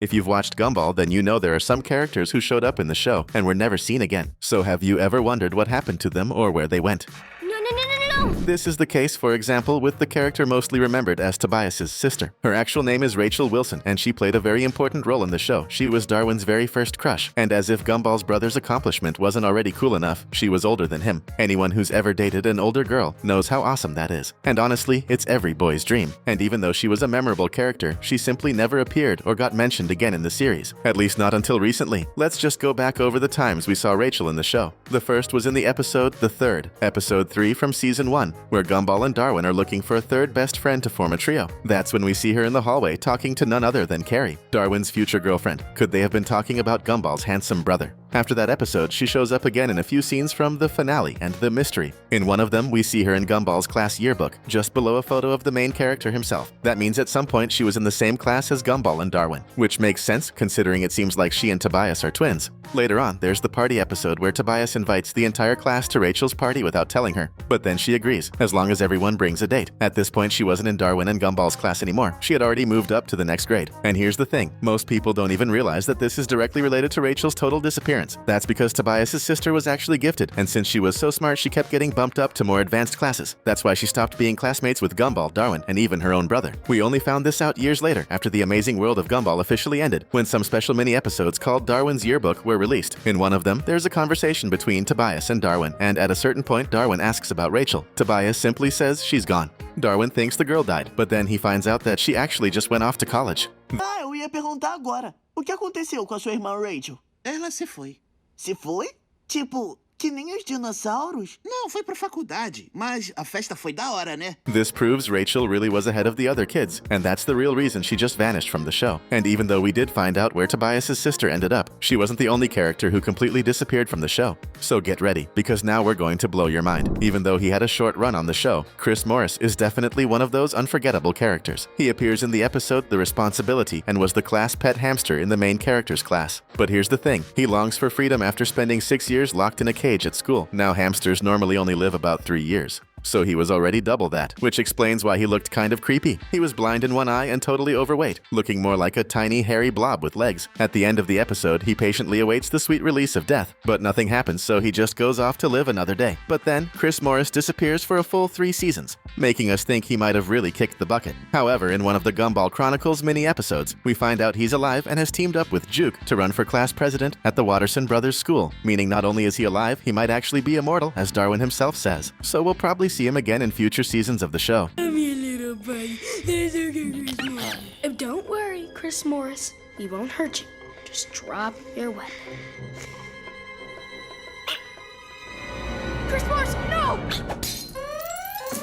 If you've watched Gumball, then you know there are some characters who showed up in the show and were never seen again. So have you ever wondered what happened to them or where they went? This is the case, for example, with the character mostly remembered as Tobias's sister. Her actual name is Rachel Wilson, and she played a very important role in the show. She was Darwin's very first crush, and as if Gumball's brother's accomplishment wasn't already cool enough, she was older than him. Anyone who's ever dated an older girl knows how awesome that is. And honestly, it's every boy's dream. And even though she was a memorable character, she simply never appeared or got mentioned again in the series. At least not until recently. Let's just go back over the times we saw Rachel in the show. The first was in the episode The Third, episode 3 from season 1, where Gumball and Darwin are looking for a third best friend to form a trio. That's when we see her in the hallway talking to none other than Carrie, Darwin's future girlfriend. Could they have been talking about Gumball's handsome brother? After that episode, she shows up again in a few scenes from the finale and the mystery. In one of them, we see her in Gumball's class yearbook, just below a photo of the main character himself. That means at some point she was in the same class as Gumball and Darwin, which makes sense considering it seems like she and Tobias are twins. Later on, there's the party episode where Tobias invites the entire class to Rachel's party without telling her, but then she agrees, as long as everyone brings a date. At this point, she wasn't in Darwin and Gumball's class anymore. She had already moved up to the next grade. And here's the thing, most people don't even realize that this is directly related to Rachel's total disappearance. That's because Tobias's sister was actually gifted, and since she was so smart, she kept getting bumped up to more advanced classes. That's why she stopped being classmates with Gumball, Darwin, and even her own brother. We only found this out years later, after the amazing world of Gumball officially ended, when some special mini-episodes called Darwin's Yearbook were released. In one of them, there's a conversation between Tobias and Darwin, and at a certain point, Darwin asks about Rachel. Tobias simply says she's gone. Darwin thinks the girl died, but then he finds out that she actually just went off to college. Eu ia perguntar agora. O que aconteceu com a sua irmã Rachel? Ela se foi. Se foi? Tipo, que nem os dinossauros? Não, foi pra faculdade, mas a festa foi da hora, né? This proves Rachel really was ahead of the other kids, and that's the real reason she just vanished from the show. And even though we did find out where Tobias's sister ended up, she wasn't the only character who completely disappeared from the show. So get ready, because now we're going to blow your mind. Even though he had a short run on the show, Chris Morris is definitely one of those unforgettable characters. He appears in the episode The Responsibility and was the class pet hamster in the main character's class. But here's the thing, he longs for freedom after spending 6 years locked in a cage at school. Now hamsters normally only live about 3 years. So he was already double that, which explains why he looked kind of creepy. He was blind in one eye and totally overweight, looking more like a tiny hairy blob with legs. At the end of the episode, he patiently awaits the sweet release of death, but nothing happens, so he just goes off to live another day. But then, Chris Morris disappears for a full 3 seasons, making us think he might have really kicked the bucket. However, in one of the Gumball Chronicles mini-episodes, we find out he's alive and has teamed up with Juke to run for class president at the Watterson Brothers School, meaning not only is he alive, he might actually be immortal, as Darwin himself says. So we'll probably see him again in future seasons of the show. Come here, little buddy. There's okay, Chris Morris. Don't worry, Chris Morris. We won't hurt you. Just drop your weapon. Chris Morris, no!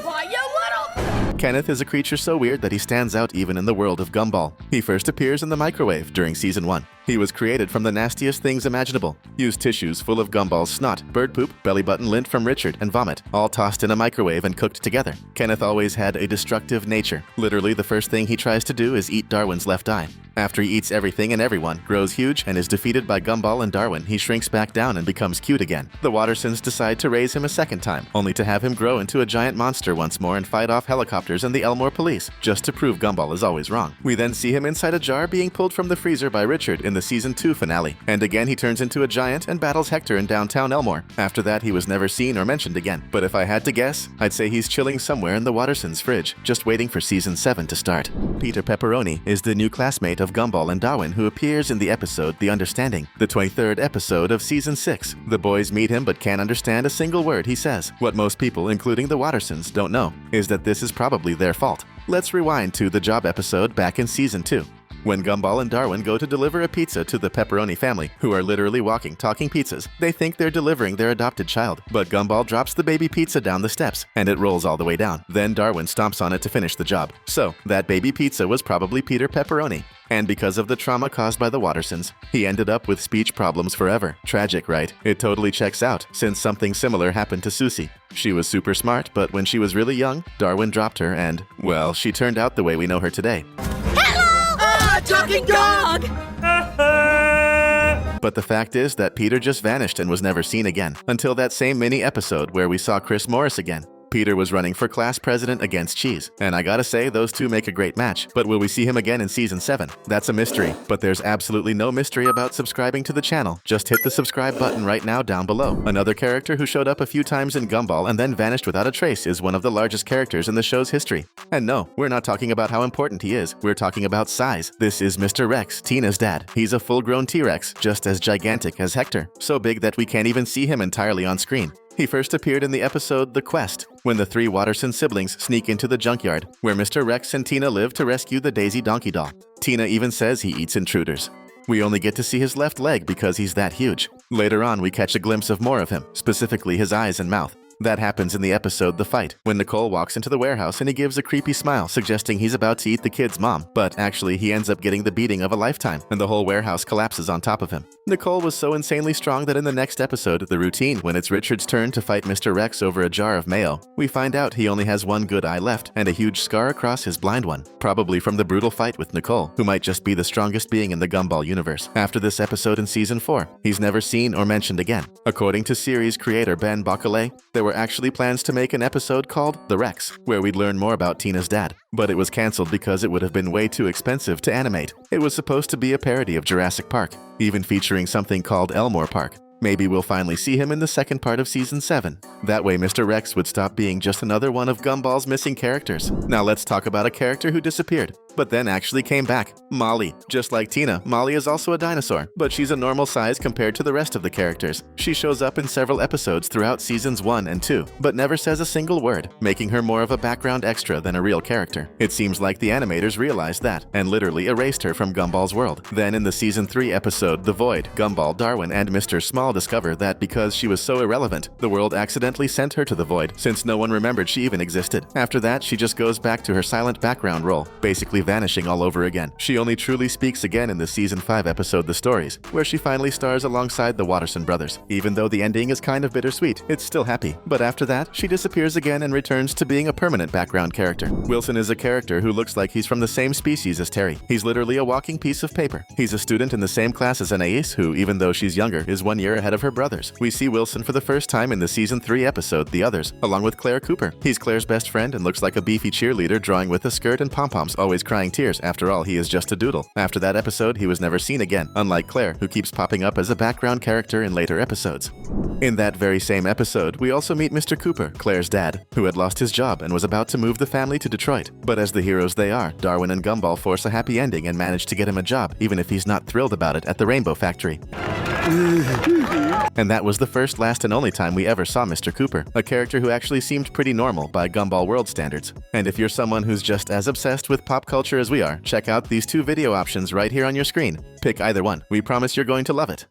Why, you little... Kenneth is a creature so weird that he stands out even in the world of Gumball. He first appears in the microwave during season 1. He was created from the nastiest things imaginable. Used tissues full of Gumball's snot, bird poop, belly button lint from Richard, and vomit, all tossed in a microwave and cooked together. Kenneth always had a destructive nature. Literally, the first thing he tries to do is eat Darwin's left eye. After he eats everything and everyone, grows huge, and is defeated by Gumball and Darwin, he shrinks back down and becomes cute again. The Wattersons decide to raise him a second time, only to have him grow into a giant monster once more and fight off helicopters and the Elmore police, just to prove Gumball is always wrong. We then see him inside a jar being pulled from the freezer by Richard in the season 2 finale, and again he turns into a giant and battles Hector in downtown Elmore. After that, he was never seen or mentioned again, but if I had to guess, I'd say he's chilling somewhere in the Wattersons' fridge, just waiting for season 7 to start. Peter Pepperoni is the new classmate of Gumball and Darwin who appears in the episode The Understanding, the 23rd episode of season 6. The boys meet him but can't understand a single word he says. What most people, including the Wattersons, don't know is that this is probably their fault. Let's rewind to the job episode back in season 2. When Gumball and Darwin go to deliver a pizza to the Pepperoni family, who are literally walking, talking pizzas, they think they're delivering their adopted child. But Gumball drops the baby pizza down the steps, and it rolls all the way down. Then Darwin stomps on it to finish the job. So, that baby pizza was probably Peter Pepperoni. And because of the trauma caused by the Wattersons, he ended up with speech problems forever. Tragic, right? It totally checks out, since something similar happened to Susie. She was super smart, but when she was really young, Darwin dropped her and, well, she turned out the way we know her today. Talking dog! But the fact is that Peter just vanished and was never seen again, until that same mini-episode where we saw Chris Morris again. Peter was running for class president against Cheese, and I gotta say, those two make a great match. But will we see him again in Season 7? That's a mystery, but there's absolutely no mystery about subscribing to the channel. Just hit the subscribe button right now down below. Another character who showed up a few times in Gumball and then vanished without a trace is one of the largest characters in the show's history. And no, we're not talking about how important he is, we're talking about size. This is Mr. Rex, Tina's dad. He's a full-grown T-Rex, just as gigantic as Hector, so big that we can't even see him entirely on screen. He first appeared in the episode The Quest, when the three Watterson siblings sneak into the junkyard, where Mr. Rex and Tina live to rescue the Daisy Donkey doll. Tina even says he eats intruders. We only get to see his left leg because he's that huge. Later on, we catch a glimpse of more of him, specifically his eyes and mouth. That happens in the episode The Fight, when Nicole walks into the warehouse and he gives a creepy smile suggesting he's about to eat the kid's mom, but actually he ends up getting the beating of a lifetime, and the whole warehouse collapses on top of him. Nicole was so insanely strong that in the next episode, The Routine, when it's Richard's turn to fight Mr. Rex over a jar of mayo, we find out he only has one good eye left and a huge scar across his blind one, probably from the brutal fight with Nicole, who might just be the strongest being in the Gumball universe. After this episode in Season 4, he's never seen or mentioned again. According to series creator Ben Boccalet, there were actually plans to make an episode called The Rex, where we'd learn more about Tina's dad, but it was cancelled because it would have been way too expensive to animate. It was supposed to be a parody of Jurassic Park, even featuring something called Elmore Park. Maybe we'll finally see him in the second part of Season 7. That way Mr. Rex would stop being just another one of Gumball's missing characters. Now let's talk about a character who disappeared, but then actually came back. Molly. Just like Tina, Molly is also a dinosaur, but she's a normal size compared to the rest of the characters. She shows up in several episodes throughout Seasons 1 and 2, but never says a single word, making her more of a background extra than a real character. It seems like the animators realized that, and literally erased her from Gumball's world. Then in the Season 3 episode The Void, Gumball, Darwin, and Mr. Small discover that because she was so irrelevant, the world accidentally sent her to the Void, since no one remembered she even existed. After that, she just goes back to her silent background role, basically vanishing all over again. She only truly speaks again in the Season 5 episode The Stories, where she finally stars alongside the Watterson brothers. Even though the ending is kind of bittersweet, it's still happy. But after that, she disappears again and returns to being a permanent background character. Wilson is a character who looks like he's from the same species as Terry. He's literally a walking piece of paper. He's a student in the same class as Anais, who, even though she's younger, is 1 year ahead of her brothers. We see Wilson for the first time in the Season 3 episode The Others, along with Claire Cooper. He's Claire's best friend and looks like a beefy cheerleader drawing with a skirt and pom-poms, always crying tears. After all, he is just a doodle. After that episode, he was never seen again, unlike Claire, who keeps popping up as a background character in later episodes. In that very same episode, we also meet Mr. Cooper, Claire's dad, who had lost his job and was about to move the family to Detroit. But as the heroes they are, Darwin and Gumball force a happy ending and manage to get him a job, even if he's not thrilled about it, at the Rainbow Factory. And that was the first, last, and only time we ever saw Mr. Cooper, a character who actually seemed pretty normal by Gumball world standards. And if you're someone who's just as obsessed with pop culture as we are, check out these two video options right here on your screen. Pick either one. We promise you're going to love it.